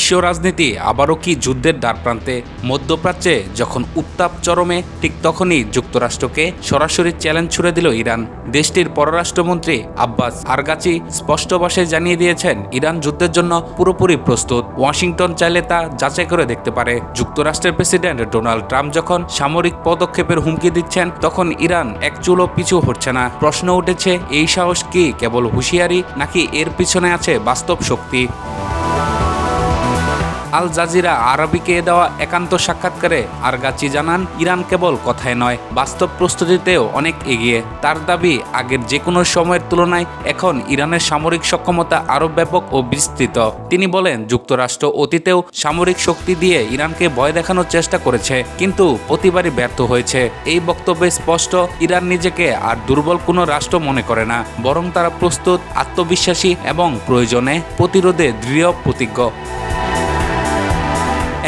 বিশ্ব রাজনীতি আবারও কি যুদ্ধের দ্বারপ্রান্তে? মধ্যপ্রাচ্যে যখন উত্তাপ চরমে, ঠিক তখনই যুক্তরাষ্ট্রকে সরাসরি চ্যালেঞ্জ ছুড়ে দিল ইরান। দেশটির পররাষ্ট্রমন্ত্রী আব্বাস আরগাচি স্পষ্ট ভাষায় জানিয়ে দিয়েছেন, ইরান যুদ্ধের জন্য পুরোপুরি প্রস্তুত। ওয়াশিংটন চাইলে তা যাচাই করে দেখতে পারে। যুক্তরাষ্ট্রের প্রেসিডেন্ট ডোনাল্ড ট্রাম্প যখন সামরিক পদক্ষেপের হুমকি দিচ্ছেন, তখন ইরান এক চুলও পিছু হটছে না। প্রশ্ন উঠেছে, এই সাহস কি কেবল হুঁশিয়ারি, নাকি এর পিছনে আছে বাস্তব শক্তি? আল জাজিরা আরবিকে দেওয়া একান্ত সাক্ষাৎকারে আরগাচি জানান, ইরান কেবল কথায় নয়, বাস্তব প্রস্তুতিতেও অনেক এগিয়ে। তার দাবি, আগের যে কোনো সময়ের তুলনায় এখন ইরানের সামরিক সক্ষমতা আরও ব্যাপক ও বিস্তৃত। তিনি বলেন, যুক্তরাষ্ট্র অতীতেও সামরিক শক্তি দিয়ে ইরানকে ভয় দেখানোর চেষ্টা করেছে, কিন্তু প্রতিবারই ব্যর্থ হয়েছে। এই বক্তব্যে স্পষ্ট, ইরান নিজেকে আর দুর্বল কোনো রাষ্ট্র মনে করে না, বরং তারা প্রস্তুত, আত্মবিশ্বাসী এবং প্রয়োজনে প্রতিরোধে দৃঢ় প্রতিজ্ঞ।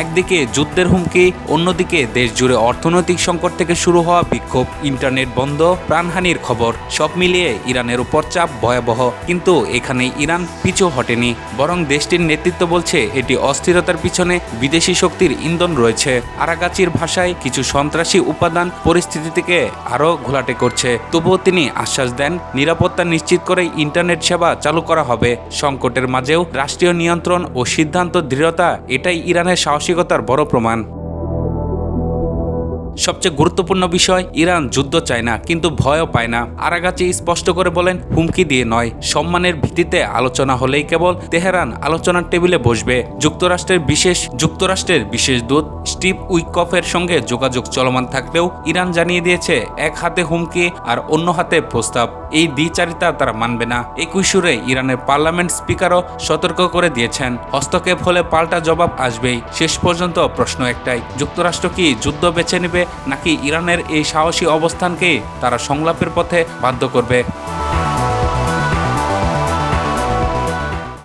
একদিকে যুদ্ধের হুমকি, অন্যদিকে দেশ জুড়ে অর্থনৈতিক সংকট থেকে শুরু হওয়া বিক্ষোভ, ইন্টারনেট বন্ধ, প্রাণহানির খবর, সব মিলিয়ে ইরানের উপর চাপ ভয়াবহ। কিন্তু এখানে ইরান পিছু হটেনি, বরং দেশটির নেতৃত্ব বলছে এটি অস্থিরতার পিছনে বিদেশি শক্তির ইন্ধন রয়েছে। আরাগাচির ভাষায়, কিছু সন্ত্রাসী উপাদান পরিস্থিতিকে আরও ঘোলাটে করছে। তবুও তিনি আশ্বাস দেন, নিরাপত্তা নিশ্চিত করে ইন্টারনেট সেবা চালু করা হবে। সংকটের মাঝেও রাষ্ট্রীয় নিয়ন্ত্রণ ও সিদ্ধান্ত দৃঢ়তা, এটাই ইরানের সাহসিকতার বড় প্রমাণ। সবচেয়ে গুরুত্বপূর্ণ বিষয়, ইরান যুদ্ধ চায় না, কিন্তু ভয়ও পায় না। আরাগাচি স্পষ্ট করে বলেন, হুমকি দিয়ে নয়, সম্মানের ভিত্তিতে আলোচনা হলেই কেবল তেহরান আলোচনার টেবিলে বসবে। যুক্তরাষ্ট্রের বিশেষ দূত স্টিভ উইকফের সঙ্গে যোগাযোগ চলমান থাকলেও ইরান জানিয়ে দিয়েছে, এক হাতে হুমকি আর অন্য হাতে প্রস্তাব, এই দ্বিচারিতা তারা মানবে না। একই সুরে ইরানের পার্লামেন্ট স্পিকারও সতর্ক করে দিয়েছেন, হস্তক্ষেপ হলে পাল্টা জবাব আসবেই। শেষ পর্যন্ত প্রশ্ন একটাই, যুক্তরাষ্ট্র কি যুদ্ধ বেছে নেবে, নাকি ইরানের এই সাহসী অবস্থানকে তারা সংলাপের পথে বাধ্য করবে?